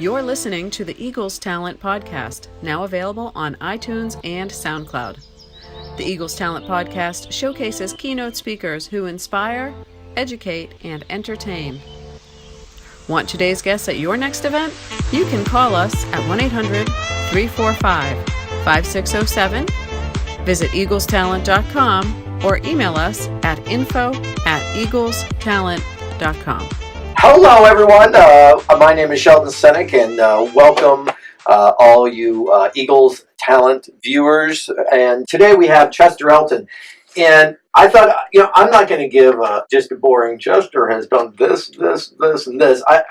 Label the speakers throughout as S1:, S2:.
S1: You're listening to the Eagles Talent Podcast, now available on iTunes and SoundCloud. The Eagles Talent Podcast showcases keynote speakers who inspire, educate, and entertain. Want today's guests at your next event? You can call us at 1-800-345-5607, visit eaglestalent.com, or email us at info@eaglestalent.com.
S2: Hello, everyone. My name is Sheldon Senek, and welcome all you Eagles Talent viewers. And today we have Chester Elton. And I thought, I'm not going to give just a boring Chester has done this, and this. I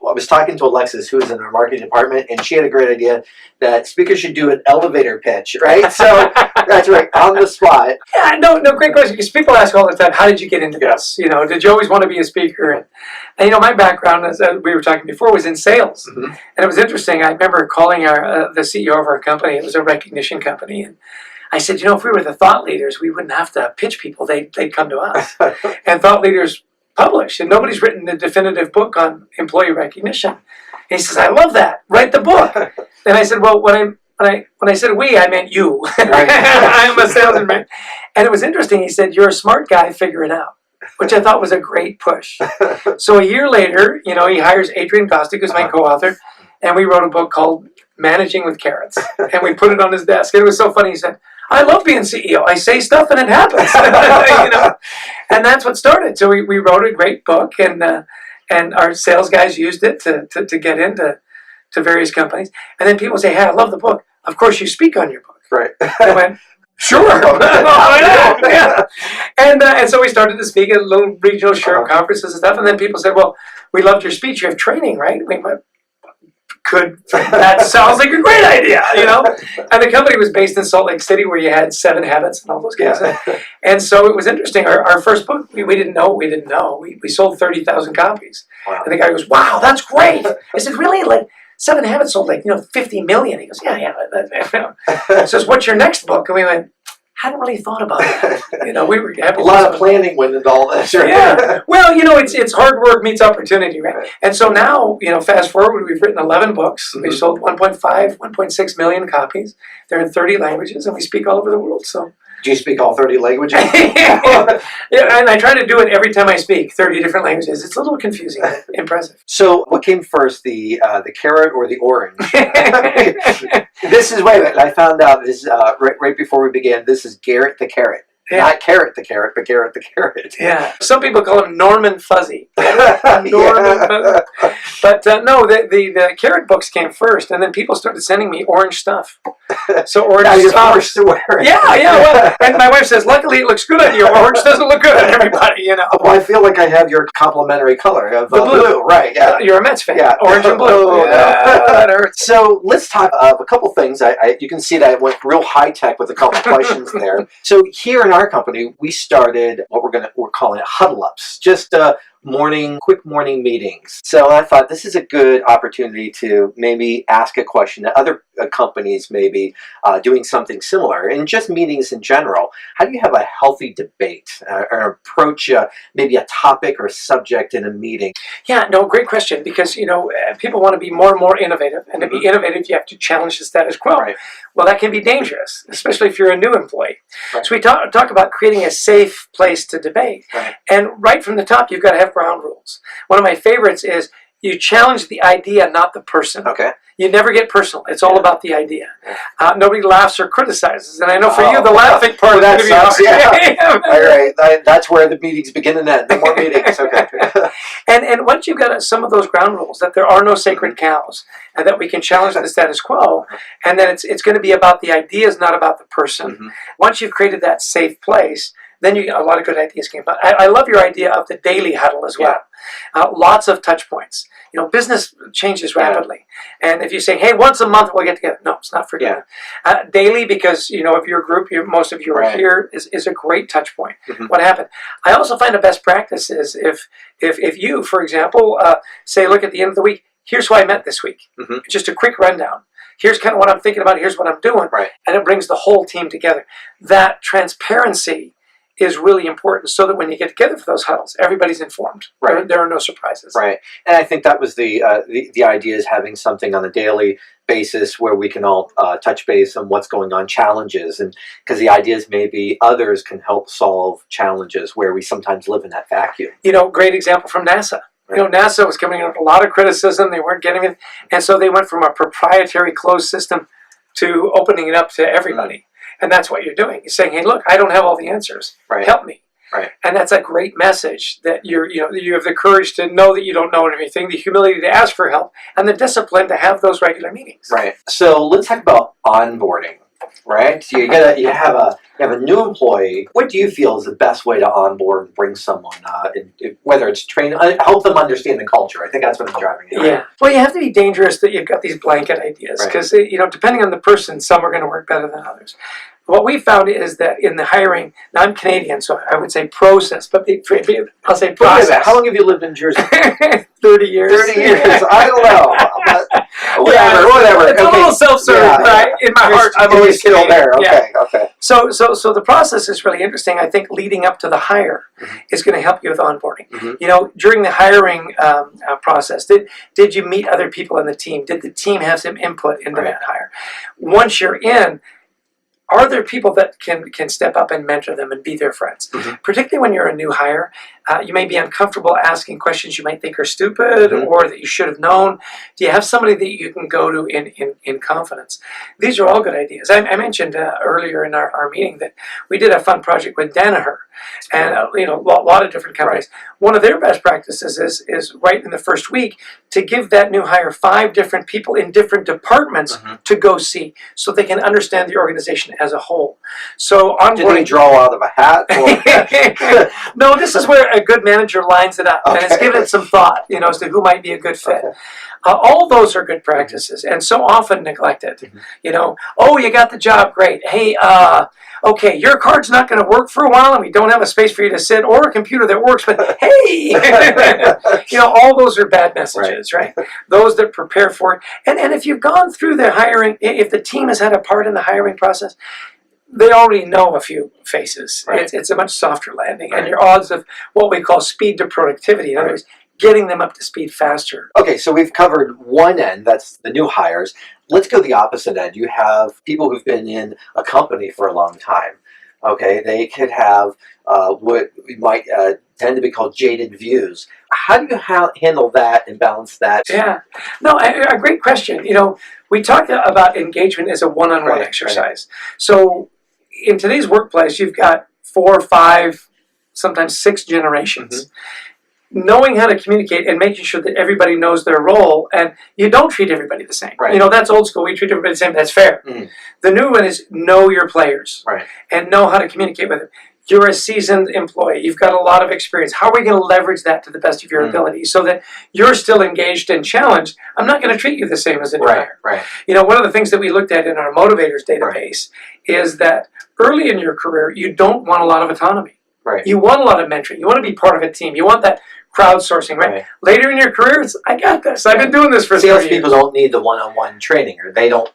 S2: was talking to Alexis, who is in our marketing department, and she had a great idea that speakers should do an elevator pitch, right? So that's right, on the spot.
S3: Yeah, no, great question. Because people ask all the time, how did you get into this? Did you always want to be a speaker? And my background, as we were talking before, was in sales. Mm-hmm. And it was interesting. I remember calling the CEO of our company. It was a recognition company. And I said, if we were the thought leaders, we wouldn't have to pitch people. They'd come to us. And thought leaders publish. And nobody's written a definitive book on employee recognition. And he says, I love that. Write the book. And I said, well, when I said we, I meant you. Right. I'm a salesman. And it was interesting. He said, you're a smart guy. Figure it out. Which I thought was a great push. So a year later, he hires Adrian Gostick, who's my co-author. And we wrote a book called Managing with Carrots. And we put it on his desk. And it was so funny. He said, I love being CEO. I say stuff and it happens. And that's what started. So we wrote a great book, and our sales guys used it to get into various companies. And then people say, hey, I love the book. Of course you speak on your book.
S2: Right.
S3: I went, sure. Yeah. And so we started to speak at little regional SHRM conferences and stuff. And then people said, well, we loved your speech. You have training, right? We went, that sounds like a great idea, And the company was based in Salt Lake City, where you had 7 Habits and all those guys. Yeah. And so it was interesting. Our first book, we didn't know. We sold 30,000 copies. Wow. And the guy goes, wow, that's great. I said, really? Like 7 Habits sold 50 million. He goes, yeah. He says, what's your next book? And we went, hadn't really thought about it. We were happy.
S2: A lot of planning went into all this. Right?
S3: Yeah. Well, it's hard work meets opportunity, right? And so now, fast forward, we've written 11 books. Mm-hmm. We've sold 1.6 million copies. They're in 30 languages, and we speak all over the world. So.
S2: Do you speak all 30 languages?
S3: Yeah, and I try to do it every time I speak, 30 different languages. It's a little confusing, but impressive.
S2: So what came first, the carrot or the orange? This is, wait a minute, I found out this right before we began, this is Garrett the Carrot. Yeah. Not Carrot the Carrot, but Garrett the Carrot.
S3: Yeah. Some people call him Norman Fuzzy. Norman Fuzzy. But no, the carrot books came first, and then people started sending me orange stuff. So orange
S2: now you're
S3: stuff.
S2: forced to wear it.
S3: Yeah. Well, and my wife says, luckily it looks good on you. Orange doesn't look good on everybody,
S2: Well, I feel like I have your complementary color of
S3: the blue.
S2: Right, yeah.
S3: You're a Mets fan.
S2: Yeah.
S3: Orange and blue. That hurts.
S2: So let's talk of a couple things. You can see that I went real high tech with a couple questions there. So here in our company, we started what we're calling it huddle ups, just quick morning meetings. So I thought this is a good opportunity to maybe ask a question that other companies may be doing something similar, and just meetings in general. How do you have a healthy debate or approach maybe a topic or subject in a meeting?
S3: Yeah, no, great question, because people want to be more and more innovative, and to be innovative, you have to challenge the status quo. Right. Well, that can be dangerous, especially if you're a new employee. Right. So we talk about creating a safe place to debate. Right. And right from the top, you've got to have ground rules. One of my favorites is you challenge the idea, not the person. Okay. You never get personal. It's all about the idea. Nobody laughs or criticizes. And I know for you, the laughing part is going to be hard.
S2: Yeah. All right. That's where the meetings begin and end. No more meetings. Okay.
S3: And once you've got some of those ground rules, that there are no sacred cows, and that we can challenge the status quo, and that it's going to be about the ideas, not about the person. Mm-hmm. Once you've created that safe place, then a lot of good ideas came about. I love your idea of the daily huddle as well. Yeah. Lots of touch points. Business changes rapidly. Yeah. And if you say, hey, once a month we'll get together. No, it's not for you. Daily, because, of your group, most of you are here, is a great touch point. Mm-hmm. What happened? I also find a best practice is if you, for example, say, look, at the end of the week, here's who I met this week. Mm-hmm. Just a quick rundown. Here's kind of what I'm thinking about. Here's what I'm doing. Right. And it brings the whole team together. That transparency is really important, so that when you get together for those huddles, everybody's informed.
S2: Right.
S3: There are no surprises.
S2: Right. And I think that was the idea, is having something on a daily basis where we can all touch base on what's going on, challenges, and because the idea is maybe others can help solve challenges where we sometimes live in that vacuum.
S3: Great example from NASA.
S2: Right.
S3: NASA was coming under a lot of criticism. They weren't getting it. And so they went from a proprietary closed system to opening it up to everybody. And that's what you're doing. You're saying, hey, look, I don't have all the answers.
S2: Right.
S3: Help me.
S2: Right.
S3: And that's a great message, that you have the courage to know that you don't know everything, the humility to ask for help, and the discipline to have those regular meetings.
S2: Right. So let's talk about onboarding. Right. So you have a new employee. What do you feel is the best way to onboard and bring someone whether it's train, help them understand the culture? I think that's what I'm driving at.
S3: Yeah. Well, you have to be dangerous that you've got these blanket ideas, because depending on the person, some are going to work better than others. What we found is that in the hiring, now I'm Canadian, so I would say process, but I'll say process.
S2: How long have you lived in Jersey?
S3: 30 years.
S2: 30 years. I don't know. But whatever.
S3: It's a little self-serving, but in my heart, I'm always
S2: still there. Okay.
S3: Yeah.
S2: Okay.
S3: So the process is really interesting. I think leading up to the hire is going to help you with onboarding. During the hiring process, did you meet other people on the team? Did the team have some input into that hire? Once you're in, are there people that can step up and mentor them and be their friends? Particularly when you're a new hire, you may be uncomfortable asking questions you might think are stupid or that you should have known. Do you have somebody that you can go to in confidence? These are all good ideas. I mentioned earlier in our meeting that we did a fun project with Danaher, and a lot of different companies. One of their best practices is right in the first week to give that new hire 5 different people in different departments to go see, so they can understand the organization as a whole. So onboarding.
S2: Did they draw out of a hat? Or?
S3: No, this is where a good manager lines it up and has given it some thought, as to who might be a good fit. All those are good practices, and so often neglected. Oh, you got the job, great. Hey, okay, your card's not going to work for a while, and we don't have a space for you to sit or a computer that works, but hey, all those are bad messages, right? Those that prepare for it. And if you've gone through the hiring, if the team has had a part in the hiring process, they already know a few faces. It's a much softer landing, and your odds of what we call speed to productivity, in other words, getting them up to speed faster.
S2: Okay, so we've covered one end, that's the new hires. Let's go the opposite end. You have people who've been in a company for a long time. Okay, they could have what we might tend to be called jaded views. How do you handle that and balance that?
S3: Yeah, no, a great question. We talk about engagement as a one-on-one exercise. So in today's workplace, you've got 4, 5, sometimes 6 generations. Knowing how to communicate and making sure that everybody knows their role, and you don't treat everybody the same. That's old school. We treat everybody the same. That's fair. The new one is know your players and know how to communicate with them. You're a seasoned employee. You've got a lot of experience. How are we going to leverage that to the best of your ability so that you're still engaged and challenged? I'm not going to treat you the same as a new hire. One of the things that we looked at in our motivators database is that early in your career, you don't want a lot of autonomy. You want a lot of mentoring. You want to be part of a team. You want that crowdsourcing, Later in your career, it's, I got this. I've been doing this for 30 years.
S2: Salespeople don't need the one-on-one training, or they don't.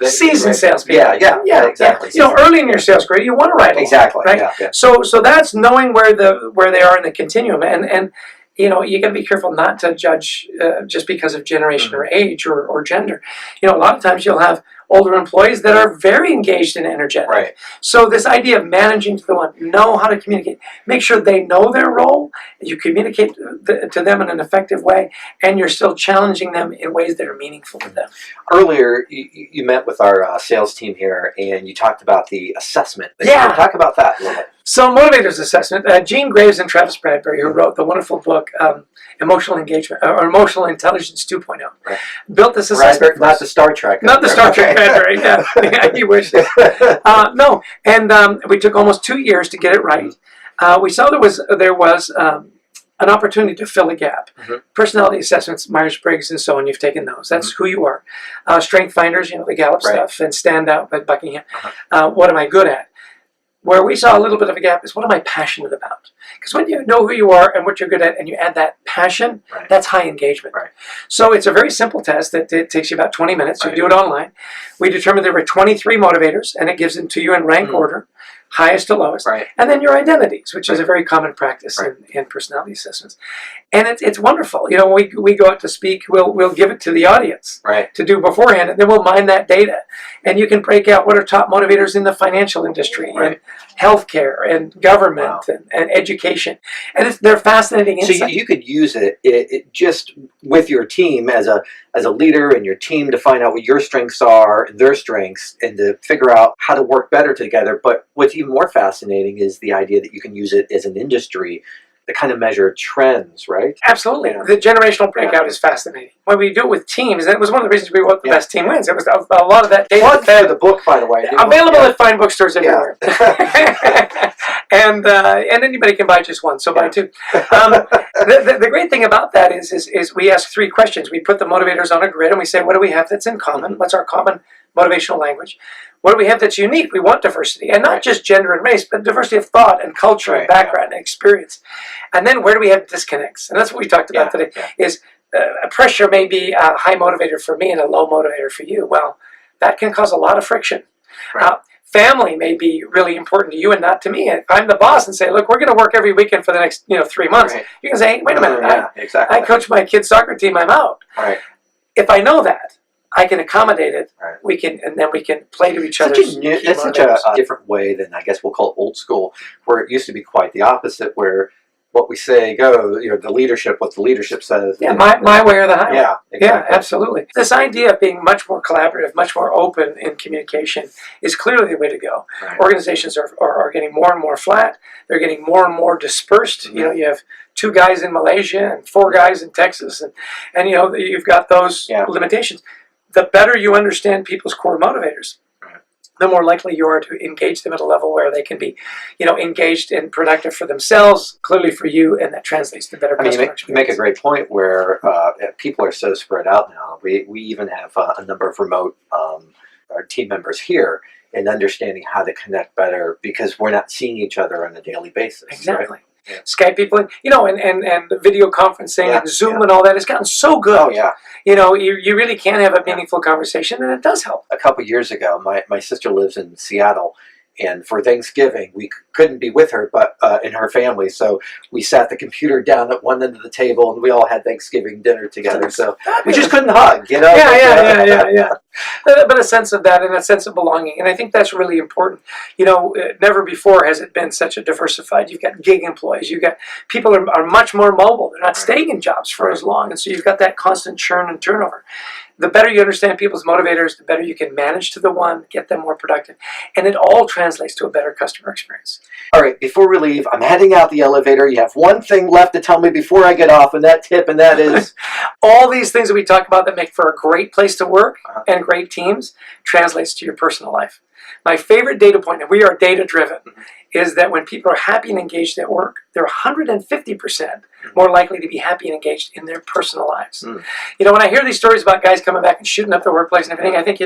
S3: Seasoned salespeople.
S2: Yeah, exactly.
S3: Early in your sales career, you want to ride along,
S2: exactly,
S3: right?
S2: Yeah.
S3: So that's knowing where they are in the continuum, and you got to be careful not to judge just because of generation or age or gender. A lot of times you'll have older employees that are very engaged and energetic. So this idea of managing to the one, know how to communicate, make sure they know their role, you communicate to them in an effective way, and you're still challenging them in ways that are meaningful to them.
S2: Earlier, you met with our sales team here, and you talked about the assessment. Talk about that a little bit.
S3: So Motivators Assessment, Gene Graves and Travis Bradbury, who wrote the wonderful book, Emotional Engagement, or Emotional Intelligence 2.0, built this assessment.
S2: Not the Star Trek.
S3: Not the Star Trek Bradbury, he wishes. No, and we took almost 2 years to get it right. We saw there was an opportunity to fill a gap. Personality assessments, Myers-Briggs and so on, you've taken those. That's who you are. Strength finders, the Gallup stuff, and stand out by Buckingham. What am I good at? Where we saw a little bit of a gap is, what am I passionate about? Because when you know who you are and what you're good at, and you add that passion, that's high engagement. So it's a very simple test that it takes you about 20 minutes. You do it online. We determined there were 23 motivators, and it gives them to you in rank order. highest to lowest,
S2: Right.
S3: and then your identities, which is a very common practice in personality assessments. And it's wonderful. You know, when we go out to speak, we'll give it to the audience to do beforehand, and then we'll mine that data. And you can break out what are top motivators in the financial industry and healthcare and government and education. And they're fascinating insights.
S2: So you could use it just with your team as a leader and your team to find out what your strengths are and their strengths and to figure out how to work better together. But what's even more fascinating is the idea that you can use it as an industry to kind of measure trends, right?
S3: Absolutely. Yeah. The generational breakout is fascinating. When we do it with teams, that was one of the reasons we wrote The Best Team Wins. It was a lot of that data.
S2: Plug for the book, by the way.
S3: Available at fine bookstores everywhere. And anybody can buy just one, so buy two. The great thing about that is we ask 3 questions. We put the motivators on a grid and we say, what do we have that's in common? What's our common motivational language? What do we have that's unique? We want diversity, and not just gender and race, but diversity of thought and culture and background and experience. And then where do we have disconnects? And that's what we talked about today, is pressure may be a high motivator for me and a low motivator for you. Well, that can cause a lot of friction. Family may be really important to you and not to me. If I'm the boss and say, look, we're going to work every weekend for the next 3 months, you can say, hey, wait a minute, I coach my kids' soccer team, I'm out. If I know that, I can accommodate it. We can play to each other's.
S2: That's such a different way than, I guess we'll call it old school, where it used to be quite the opposite, where what we say goes. The leadership, what the leadership says.
S3: Yeah, my way or the highway.
S2: Yeah, exactly.
S3: Yeah, absolutely. This idea of being much more collaborative, much more open in communication is clearly the way to go. Organizations are getting more and more flat. They're getting more and more dispersed. You have 2 guys in Malaysia and 4 guys in Texas, and you've got those limitations. The better you understand people's core motivators, the more likely you are to engage them at a level where they can be, engaged and productive for themselves, clearly for you, and that translates to better customer experience.
S2: You make a great point where people are so spread out now. We even have a number of remote our team members here and understanding how to connect better because we're not seeing each other on a daily basis.
S3: Exactly. Right? Skype people, and video conferencing and Zoom and all that has gotten so good.
S2: Oh, yeah.
S3: You really can have a meaningful conversation, and it does help.
S2: A couple years ago, my sister lives in Seattle, and for Thanksgiving, we couldn't be with her, but in her family, so we sat the computer down at one end of the table, and we all had Thanksgiving dinner together. So we just couldn't hug,
S3: Yeah. But a sense of that and a sense of belonging, and I think that's really important. Never before has it been such a diversified. You've got gig employees. You've got people are much more mobile. They're not staying in jobs for as long, and so you've got that constant churn and turnover. The better you understand people's motivators, the better you can manage to the one, get them more productive, and it all translates to a better customer experience.
S2: All right, before we leave, I'm heading out the elevator. You have one thing left to tell me before I get off, and that tip, and that is?
S3: All these things that we talk about that make for a great place to work and great teams translates to your personal life. My favorite data point, and we are data-driven, is that when people are happy and engaged at work, they're 150% more likely to be happy and engaged in their personal lives. When I hear these stories about guys coming back and shooting up the workplace and everything, I think,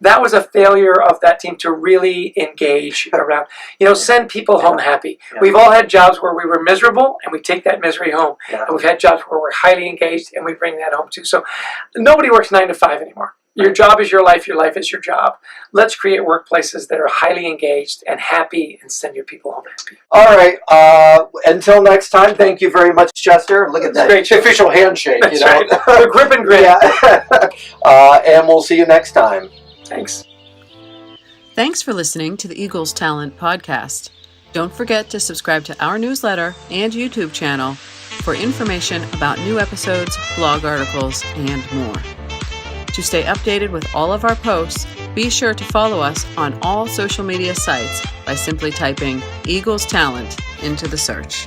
S3: that was a failure of that team to really engage around, send people home happy. We've all had jobs where we were miserable and we take that misery home. And we've had jobs where we're highly engaged and we bring that home too. So nobody works 9 to 5 anymore. Your job is your life is your job. Let's create workplaces that are highly engaged and happy and send your people home happy.
S2: All right. Until next time, thank you very much, Chester. Look at that official handshake.
S3: That's right. The grip and grin.
S2: And we'll see you next time.
S3: Thanks.
S1: Thanks for listening to the Eagles Talent Podcast. Don't forget to subscribe to our newsletter and YouTube channel for information about new episodes, blog articles, and more. To stay updated with all of our posts, be sure to follow us on all social media sites by simply typing Eagles Talent into the search.